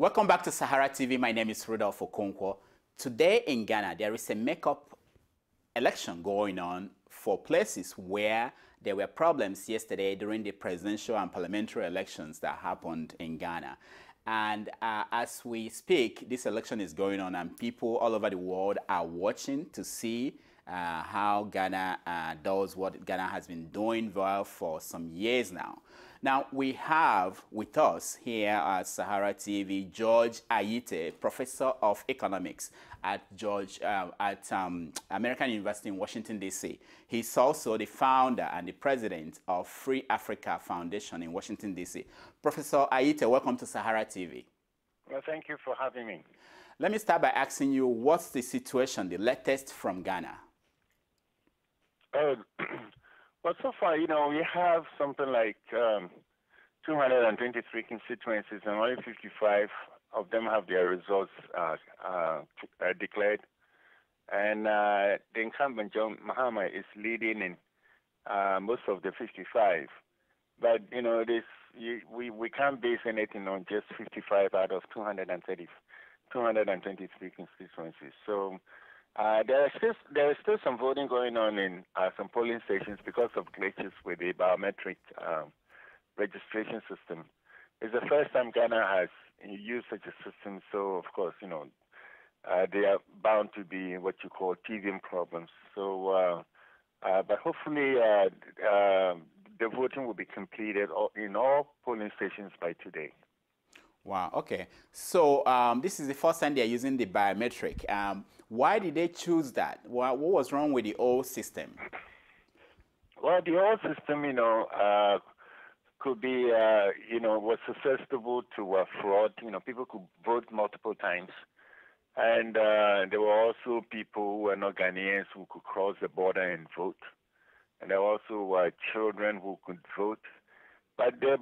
Welcome back to Sahara TV. My name is Rudolph Okonkwo. Today in Ghana, there is a make-up election going on for places where there were problems yesterday during the presidential and parliamentary elections that happened in Ghana. And as we speak, this election is going on and people all over the world are watching to see how Ghana does what Ghana has been doing well for some years now. Now, we have with us here at Sahara TV, George Ayittey, Professor of Economics at American University in Washington, D.C. He's also the founder and the president of Free Africa Foundation in Washington, D.C. Professor Ayittey, welcome to Sahara TV. Well, thank you for having me. Let me start by asking you, what's the situation, the latest from Ghana? Well, so far, we have something like 223 constituencies, and only 55 of them have their results declared. And the incumbent, John Mahama, is leading in most of the 55. But, we can't base anything on just 55 out of 223 constituencies. So there is still some voting going on in some polling stations because of glitches with the biometric registration system. It's the first time Ghana has used such a system, so of course, they are bound to be what you call teething problems. So, but hopefully, the voting will be completed in all polling stations by today. Wow, okay. So this is the first time they're using the biometric. Why did they choose that? What was wrong with the old system? Well, the old system, could be, was susceptible to fraud. People could vote multiple times. And there were also people who were not Ghanaians who could cross the border and vote. And there were also children who could vote. But the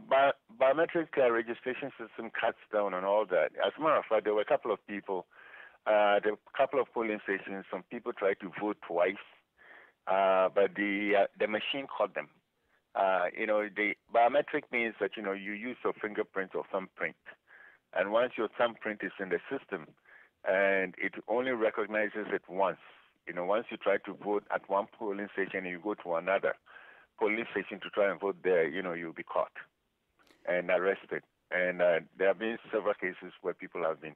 biometric registration system cuts down on all that. As a matter of fact, there were a couple of people, there were a couple of polling stations, some people tried to vote twice, but the machine caught them. The biometric means that, you use your fingerprint or thumbprint. And once your thumbprint is in the system, and it only recognizes it once. Once you try to vote at one polling station and you go to another polling station to try and vote there, you'll be caught and arrested. And there have been several cases where people have been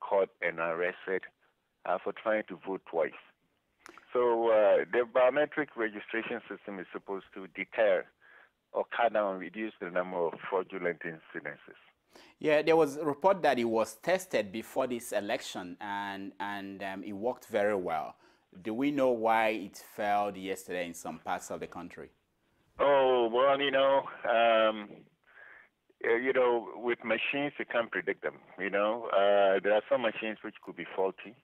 caught and arrested for trying to vote twice. So the biometric registration system is supposed to deter or cut down, reduce the number of fraudulent incidences. Yeah, there was a report that it was tested before this election and it worked very well. Do we know why it failed yesterday in some parts of the country? Oh, well, with machines, you can't predict them, there are some machines which could be faulty,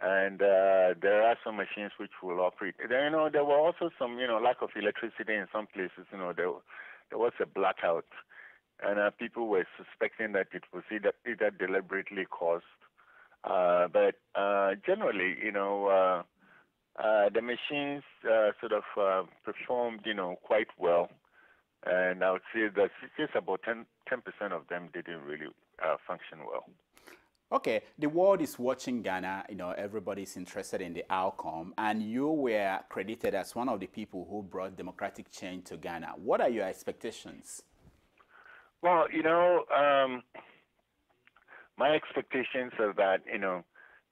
and there are some machines which will operate. There were also some, lack of electricity in some places, there was a blackout, and people were suspecting that it was either deliberately caused. But generally, the machines sort of performed, quite well. And I would say that just about 10% of them didn't really function well. Okay, the world is watching Ghana. Everybody's interested in the outcome. And you were credited as one of the people who brought democratic change to Ghana. What are your expectations? Well, my expectations are that,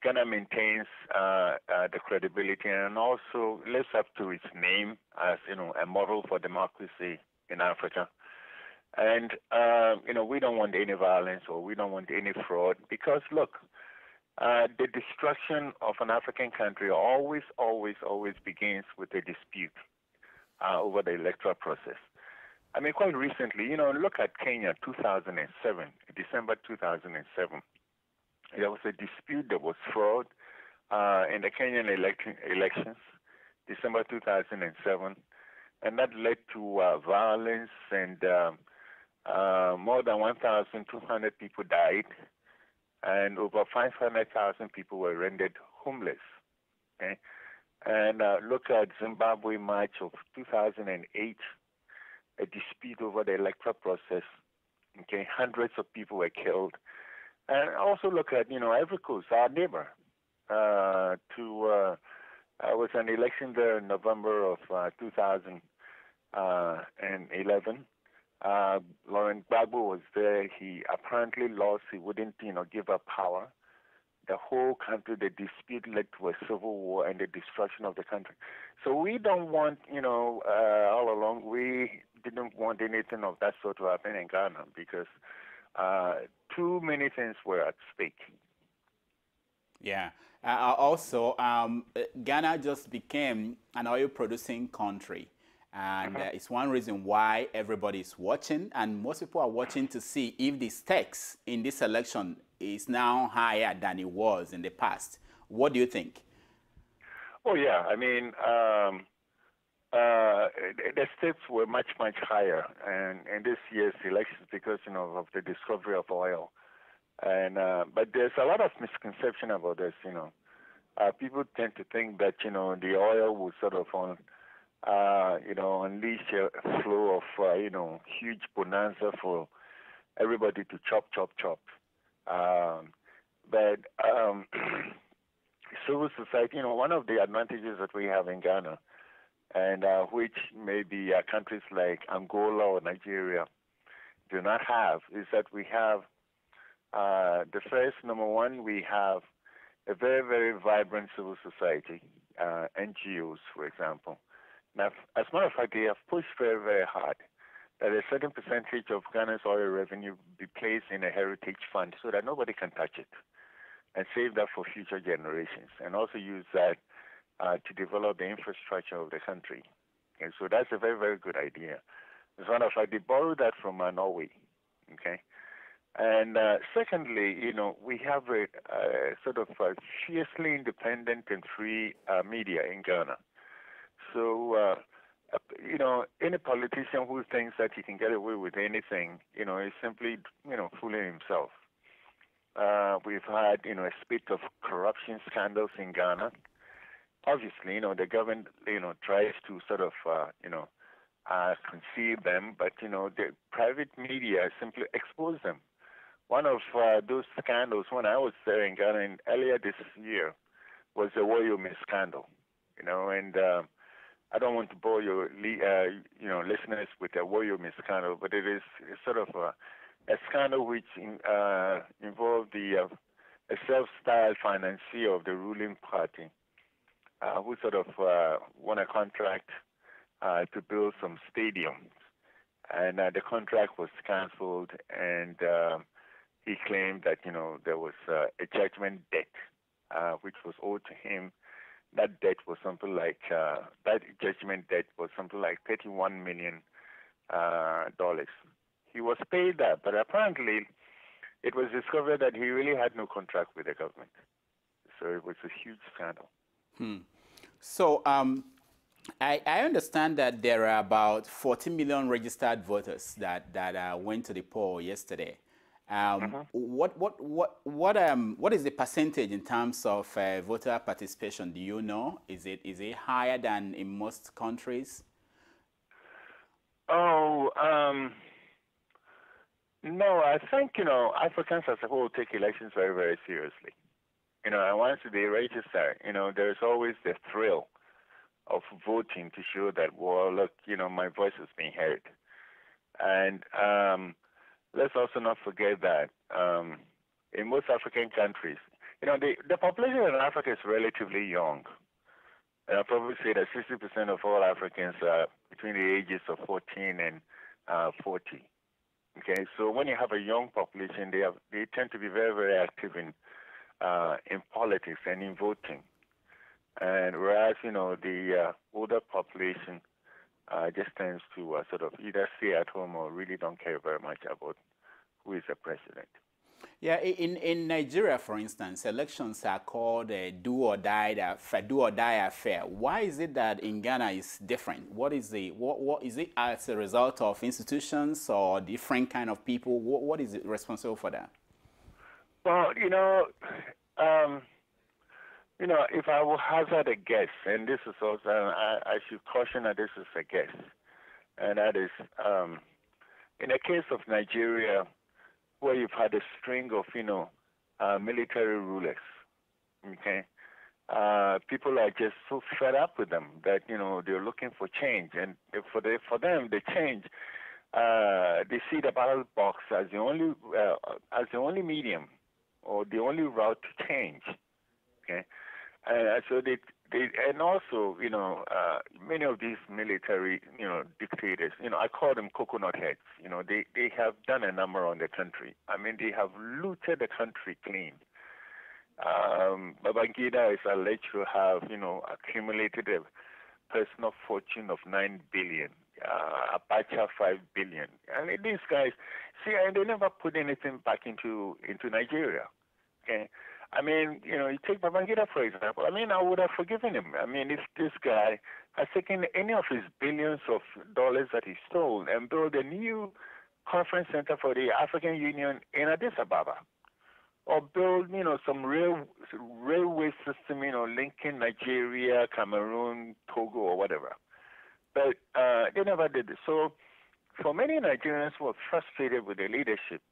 Ghana maintains the credibility and also lives up to its name as, a model for democracy in Africa. And, we don't want any violence or we don't want any fraud because, look, the destruction of an African country always begins with a dispute over the electoral process. I mean, quite recently, look at Kenya, 2007, December 2007. There was a dispute, there was fraud in the Kenyan elections, December 2007, and that led to violence, and more than 1,200 people died, and over 500,000 people were rendered homeless. Okay? And look at Zimbabwe, March of 2008, a dispute over the electoral process. Okay, hundreds of people were killed. And also look at, Ivory Coast, our neighbor. Was an election there in November of 2011. Laurent Gbagbo was there. He apparently lost. He wouldn't, give up power. The whole country, the dispute led to a civil war and the destruction of the country. So we don't want, all along, we didn't want anything of that sort to happen in Ghana because too many things were at stake. Yeah. Also, Ghana just became an oil-producing country. And it's one reason why everybody is watching, and most people are watching to see if the stakes in this election is now higher than it was in the past. What do you think? Oh, yeah. I mean, the stakes were much, much higher in this year's elections because, of the discovery of oil. And but there's a lot of misconception about this, People tend to think that, the oil will sort of unleash a flow of, huge bonanza for everybody to chop. But civil society, one of the advantages that we have in Ghana, and which maybe countries like Angola or Nigeria do not have, is that we have the first, number one, we have a very, very vibrant civil society, NGOs, for example. Now, as a matter of fact, they have pushed very, very hard that a certain percentage of Ghana's oil revenue be placed in a heritage fund so that nobody can touch it, and save that for future generations, and also use that to develop the infrastructure of the country. And so that's a very, very good idea. As a matter of fact, they borrowed that from Norway, okay? And secondly, we have a sort of a fiercely independent and free media in Ghana. So, any politician who thinks that he can get away with anything, is simply, fooling himself. We've had, a spate of corruption scandals in Ghana. Obviously, the government, tries to sort of, conceal them, but, the private media simply expose them. One of those scandals when I was there in Ghana earlier this year was the Woyomi scandal, and I don't want to bore your, listeners with the Woyomi scandal, but it is sort of a scandal which involved a self-styled financier of the ruling party who sort of won a contract to build some stadiums. And the contract was cancelled, and he claimed that, there was a judgment debt which was owed to him. That debt was something like, that judgment debt was something like $31 million. He was paid that, but apparently it was discovered that he really had no contract with the government. So it was a huge scandal. So I understand that there are about 40 million registered voters that went to the poll yesterday. What is the percentage in terms of voter participation? Do you know? Is it higher than in most countries? Oh, no. I think Africans as a whole take elections very, very seriously. And once they register, there's always the thrill of voting to show that, well, look, my voice is being heard. And let's also not forget that in most African countries, the population in Africa is relatively young. And I'll probably say that 60% of all Africans are between the ages of 14 and 40. Okay, so when you have a young population, they tend to be very, very active in politics and in voting. And whereas, the older population just tends to sort of either stay at home or really don't care very much about who is the president. Yeah, in Nigeria, for instance, elections are called a do-or-die affair. Why is it that in Ghana it's different? What is it as a result of institutions or different kind of people? What is responsible for that? Well, if I will hazard a guess, and this is also, I should caution that this is a guess, and that is, in the case of Nigeria, where you've had a string of, military rulers. Okay, people are just so fed up with them that they're looking for change, and for them the change, they see the ballot box as the only medium or the only route to change. Okay, so they and also many of these military dictators, I call them coconut heads. They have done a number on the country. I mean, they have looted the country clean. Babangida is alleged to have accumulated a personal fortune of 9 billion. Abacha 5 billion. And these guys, see, and they never put anything back into Nigeria. Okay, I mean, you take Babangida for example. I mean, I would have forgiven him. I mean, if this guy has taken any of his billions of dollars that he stole and built a new conference center for the African Union in Addis Ababa, or build, some railway system, linking Nigeria, Cameroon, Togo, or whatever. But they never did this. So for many Nigerians who are frustrated with the leadership,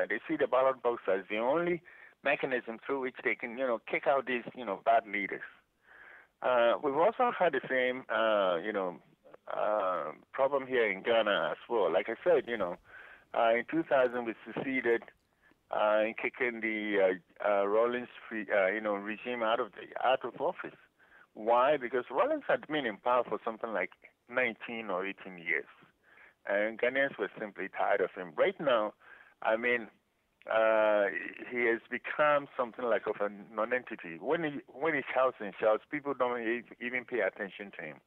they see the ballot box as the only mechanism through which they can, kick out these, bad leaders. We've also had the same, problem here in Ghana as well. Like I said, in 2000 we succeeded in kicking the Rawlings regime out of office. Why? Because Rawlings had been in power for something like 19 or 18 years, and Ghanaians were simply tired of him. Right now, I mean, he has become something like of a non-entity. When he shouts and shouts, people don't even pay attention to him.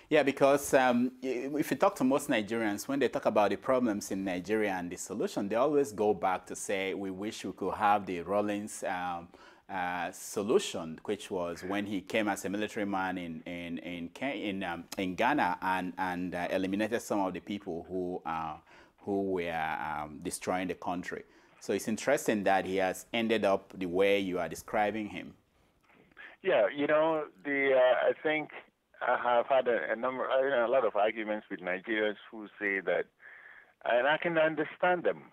Yeah, because if you talk to most Nigerians, when they talk about the problems in Nigeria and the solution, they always go back to say, we wish we could have the Rawlings solution, which was when he came as a military man in Ghana and eliminated some of the people who were destroying the country. So it's interesting that he has ended up the way you are describing him. Yeah, I think I have had a lot of arguments with Nigerians who say that, and I can understand them.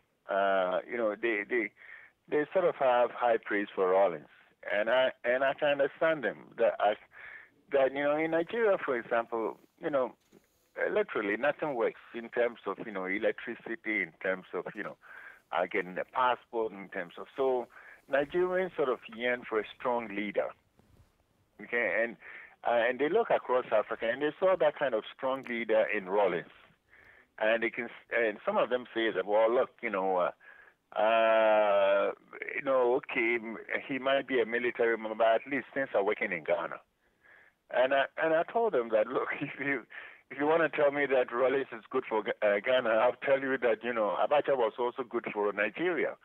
They sort of have high praise for Rawlings, and I can understand them. That in Nigeria, for example, literally nothing works in terms of electricity, in terms of getting a passport, in terms of, so Nigerians sort of yearn for a strong leader. Okay, and they look across Africa and they saw that kind of strong leader in Rawlings, and some of them say that, well, look, okay, he might be a military man, but at least things are working in Ghana. And I told them that, look, if you want to tell me that Rawlings is good for Ghana, I'll tell you that Abacha was also good for Nigeria.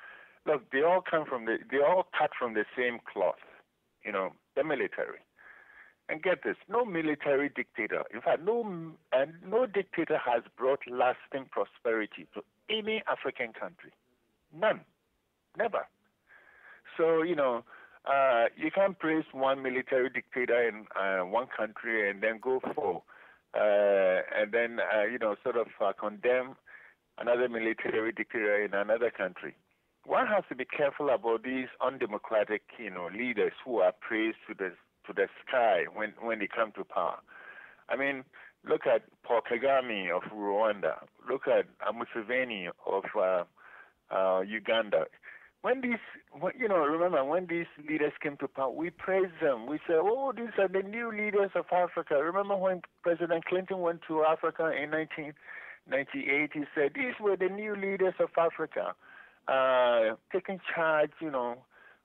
Look, they all cut from the same cloth, the military. And get this, no military dictator, in fact, no dictator has brought lasting prosperity to any African country. None. Never. So, you can't praise one military dictator in one country and then go for, and then, sort of condemn another military dictator in another country. One has to be careful about these undemocratic, leaders who are praised to the sky when they come to power. I mean, look at Paul Kagame of Rwanda. Look at Museveni of Uganda. Remember when these leaders came to power, we praised them. We said, oh, these are the new leaders of Africa. Remember when President Clinton went to Africa in 1998? He said, these were the new leaders of Africa, taking charge,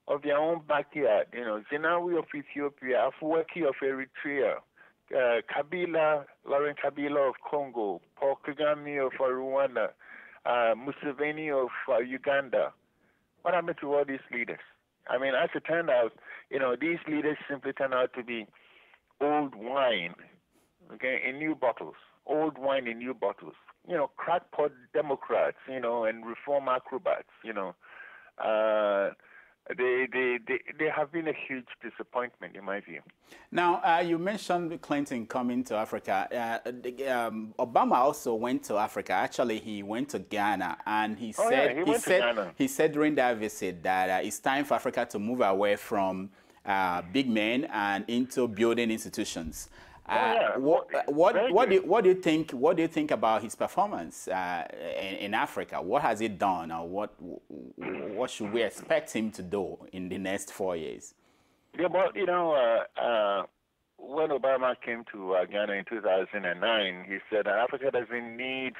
of their own backyard. Zenawi of Ethiopia, Afwerki of Eritrea, Laurent Kabila of Congo, Paul Kagame of Rwanda, Museveni of Uganda. What happened to all these leaders? I mean, as it turned out, these leaders simply turned out to be old wine, okay, in new bottles. Old wine in new bottles. Crackpot Democrats, and reform acrobats, they have been a huge disappointment in my view. Now, you mentioned Clinton coming to Africa. Obama also went to Africa. Actually, he went to Ghana, and he Oh said yeah, he went to Ghana. he said during that visit that it's time for Africa to move away from big men and into building institutions. Oh yeah, What do you think? What do you think about his performance in Africa? What has he done, or what should we expect him to do in the next 4 years? Yeah, but when Obama came to Ghana in 2009, he said that Africa doesn't need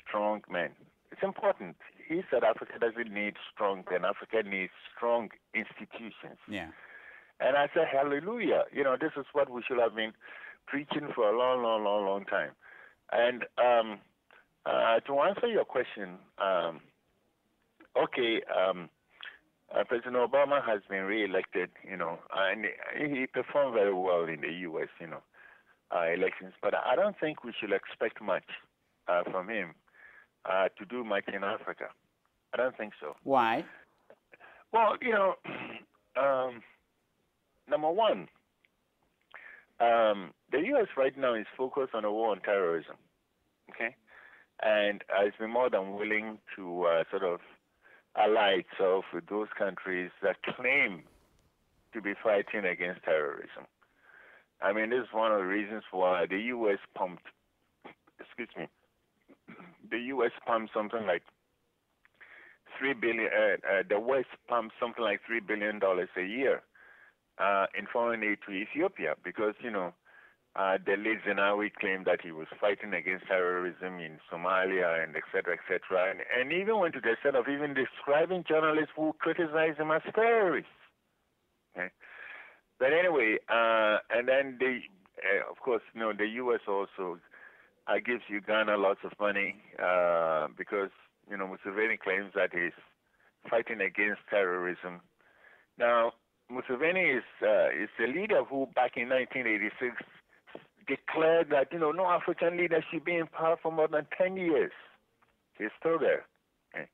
strong men. It's important. He said Africa doesn't need strong men. Africa needs strong institutions. Yeah. And I said, hallelujah. This is what we should have been preaching for a long, long, long, long time. And to answer your question, President Obama has been re-elected, and he performed very well in the U.S., elections. But I don't think we should expect much from him to do much in Africa. I don't think so. Why? Well, number one, the U.S. right now is focused on a war on terrorism, okay? And has been more than willing to sort of ally itself with those countries that claim to be fighting against terrorism. I mean, this is one of the reasons why the U.S. pumped, the U.S. pumped something like $3 billion, the West pumped something like $3 billion a year in foreign aid to Ethiopia because, the lead Zenawi claimed that he was fighting against terrorism in Somalia and et cetera, and even went to the extent of even describing journalists who criticized him as terrorists. Okay? But anyway, and then of course, the U.S. also gives Uganda lots of money because, Museveni claims that he's fighting against terrorism. Now, Museveni is a leader who, back in 1986, declared that, no African leader should be in power for more than 10 years. He's still there. Okay?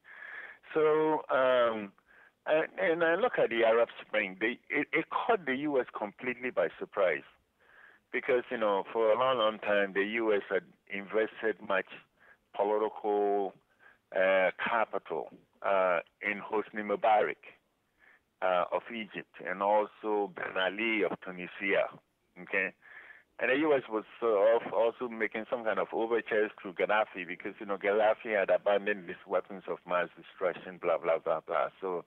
So, and I look at the Arab Spring. It caught the U.S. completely by surprise because, for a long, long time, the U.S. had invested much political capital in Hosni Mubarak of Egypt and also Ben Ali of Tunisia. Okay? And the U.S. was also making some kind of overtures to Gaddafi because, Gaddafi had abandoned his weapons of mass destruction, blah, blah, blah, blah. So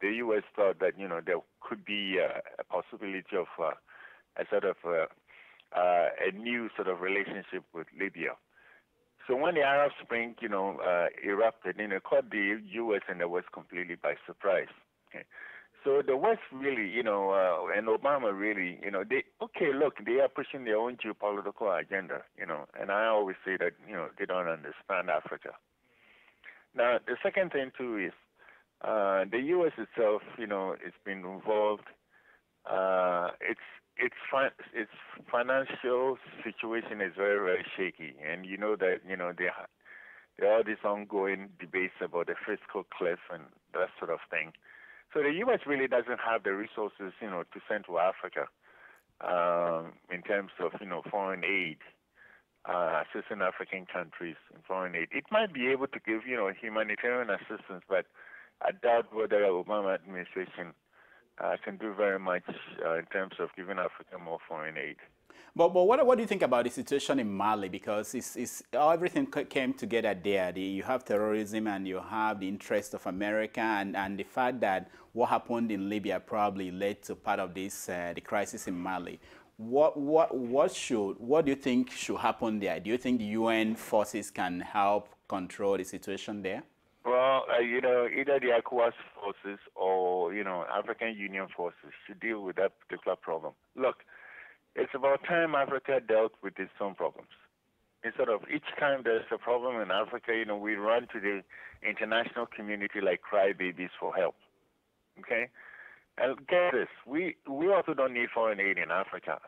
the U.S. thought that, there could be a possibility of a sort of a new sort of relationship with Libya. So when the Arab Spring, erupted, it caught the U.S. and the West completely by surprise. Okay? So the West really, and Obama really, they are pushing their own geopolitical agenda, and I always say that, they don't understand Africa. Now, the second thing, too, is the U.S. itself, it's been involved. Its financial situation is very, very shaky, and that, there are these ongoing debates about the fiscal cliff and that sort of thing. So the U.S. really doesn't have the resources, to send to Africa in terms of, foreign aid, assisting African countries in foreign aid. It might be able to give, humanitarian assistance, but I doubt whether the Obama administration can do very much in terms of giving Africa more foreign aid. But what do you think about the situation in Mali? Because everything came together there. You have terrorism and you have the interest of America, and the fact that what happened in Libya probably led to part of this the crisis in Mali. What do you think should happen there? Do you think the UN forces can help control the situation there? Well, either the ECOWAS forces or African Union forces should deal with that particular problem. Look. It's about time Africa dealt with its own problems. Instead of each time there's a problem in Africa, we run to the international community like crybabies for help. Okay? And get this, we also don't need foreign aid in Africa.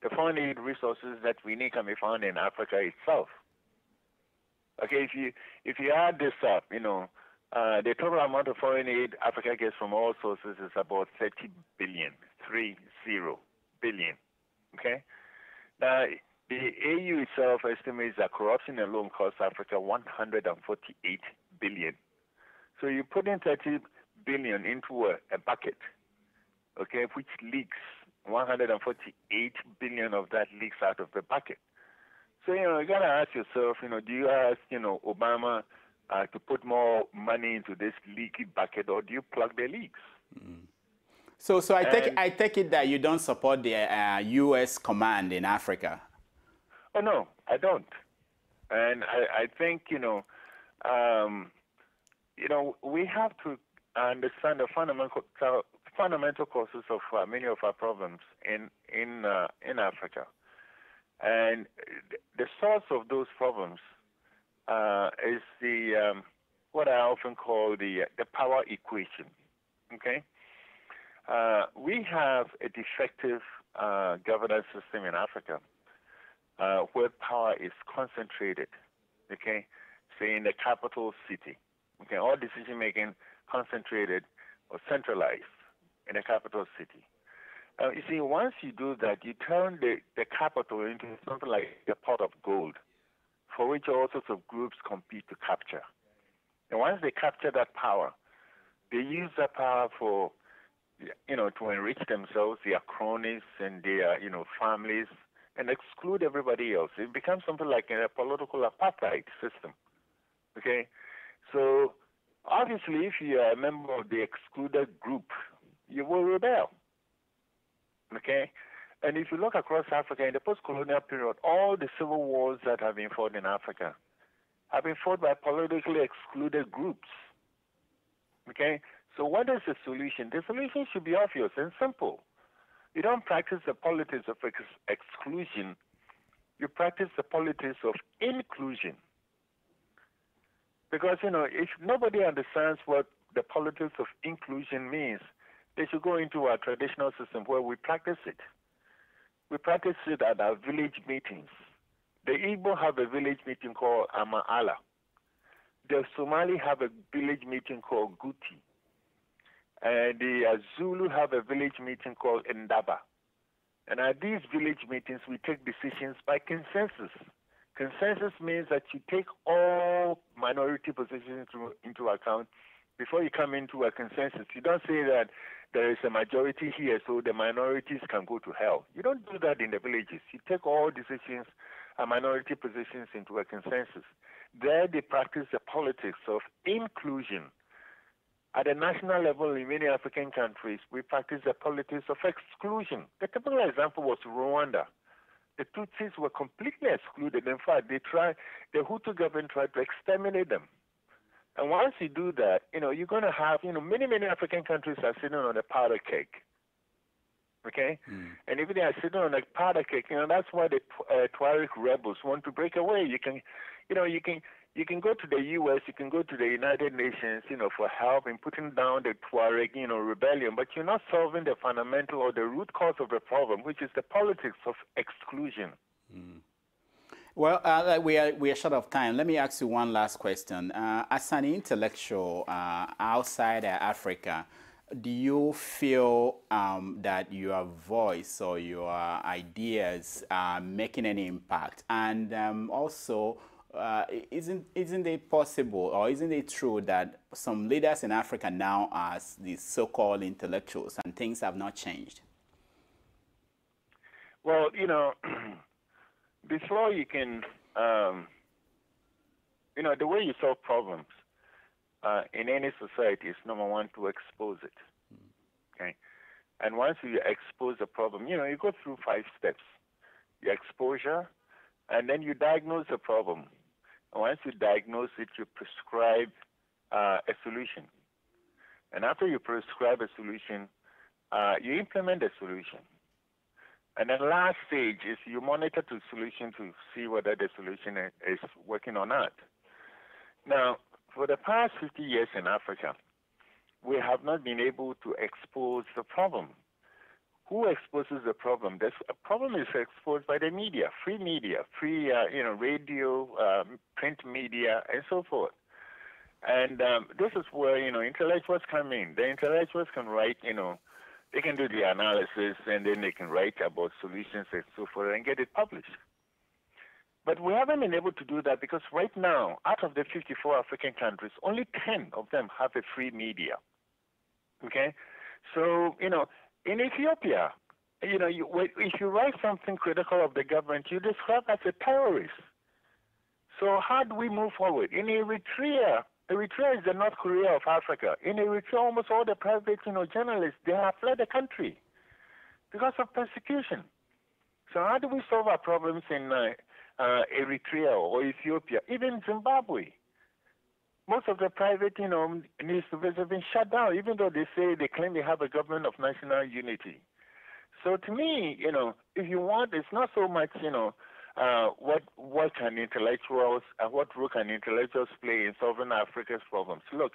The foreign aid resources that we need can be found in Africa itself. Okay, if you add this up, The total amount of foreign aid Africa gets from all sources is about 30 billion, 30 billion. Okay? Now, the AU itself estimates that corruption alone costs Africa 148 billion. So you put in 30 billion into a bucket, okay, which leaks 148 billion of that leaks out of the bucket. So, you got to ask yourself, do you ask, Obama to put more money into this leaky bucket, or do you plug the leaks? Mm. So I take it that you don't support the U.S. command in Africa. Oh, no, I don't. And I think, we have to understand the fundamental causes of many of our problems in Africa. And the source of those problems is the what I often call the power equation. Okay, we have a defective governance system in Africa where power is concentrated. Okay, say in the capital city. Okay, all decision making concentrated or centralized in the capital city. You see, once you do that, you turn the capital into something like a pot of gold, for which all sorts of groups compete to capture. And once they capture that power, they use that power for, to enrich themselves, their cronies and their, families, and exclude everybody else. It becomes something like a political apartheid system. Okay? So, obviously, if you are a member of the excluded group, you will rebel. Okay? And if you look across Africa, in the post-colonial period, all the civil wars that have been fought in Africa have been fought by politically excluded groups. Okay? So what is the solution? The solution should be obvious and simple. You don't practice the politics of exclusion. You practice the politics of inclusion. Because, if nobody understands what the politics of inclusion means, they should go into our traditional system where we practice it. We practice it at our village meetings. The Igbo have a village meeting called Amaala. The Somali have a village meeting called Guti. And the Zulu have a village meeting called Ndaba. And at these village meetings, we take decisions by consensus. Consensus means that you take all minority positions into account before you come into a consensus. You don't say that there is a majority here, so the minorities can go to hell. You don't do that in the villages. You take all decisions and minority positions into a consensus. There they practice the politics of inclusion. At the national level in many African countries, we practice the politics of exclusion. The typical example was Rwanda. The Tutsis were completely excluded. In fact, the Hutu government tried to exterminate them. And once you do that, you're going to have, many African countries are sitting on a powder cake. Okay? Mm. And if they are sitting on a powder cake, that's why the Tuareg rebels want to break away. You can go to the U.S., you can go to the United Nations, for help in putting down the Tuareg, rebellion, but you're not solving the fundamental or the root cause of the problem, which is the politics of exclusion. Mm. Well, we are short of time. Let me ask you one last question. As an intellectual outside Africa, do you feel that your voice or your ideas are making any impact? And also, isn't it possible, or isn't it true that some leaders in Africa now are these so-called intellectuals and things have not changed? Well, before you can, the way you solve problems in any society is, number one, to expose it. Okay? And once you expose the problem, you go through 5 steps. Your exposure, and then you diagnose the problem. And once you diagnose it, you prescribe a solution. And after you prescribe a solution, you implement the solution. And then last stage is you monitor the solution to see whether the solution is working or not. Now, for the past 50 years in Africa, we have not been able to expose the problem. Who exposes the problem? The problem is exposed by the media, free radio, print media, and so forth. And this is where, intellectuals come in. The intellectuals can write, they can do the analysis, and then they can write about solutions and so forth and get it published. But we haven't been able to do that because right now, out of the 54 African countries, only 10 of them have a free media. Okay? So, in Ethiopia, if you write something critical of the government, you describe as a terrorist. So how do we move forward? In Eritrea is the North Korea of Africa. In Eritrea, almost all the private, journalists, they have fled the country because of persecution. So how do we solve our problems in Eritrea or Ethiopia, even Zimbabwe? Most of the private, newspapers have been shut down, even though they claim they have a government of national unity. So to me, if you want, it's not so much, what can intellectuals, what role can intellectuals play in solving Africa's problems? Look,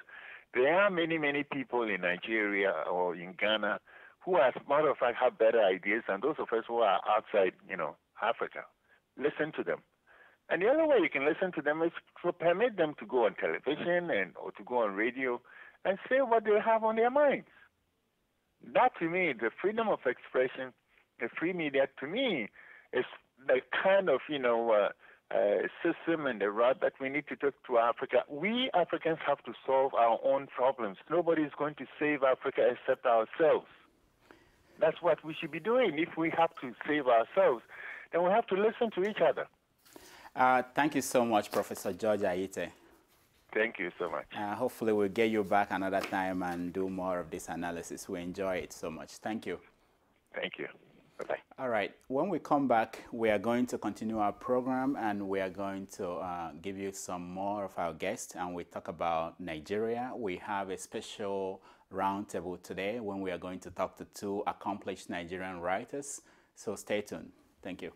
there are many, many people in Nigeria or in Ghana who, as a matter of fact, have better ideas than those of us who are outside, Africa. Listen to them. And the other way you can listen to them is to permit them to go on television or to go on radio and say what they have on their minds. That, to me, the freedom of expression, the free media, to me, is the kind of, system and the route that we need to take to Africa. We Africans have to solve our own problems. Nobody is going to save Africa except ourselves. That's what we should be doing. If we have to save ourselves, then we have to listen to each other. Thank you so much, Professor George Ayittey. Thank you so much. Hopefully we'll get you back another time and do more of this analysis. We enjoy it so much. Thank you. Thank you. Bye-bye. All right. When we come back, we are going to continue our program, and we are going to give you some more of our guests, and we talk about Nigeria. We have a special roundtable today when we are going to talk to two accomplished Nigerian writers. So stay tuned. Thank you.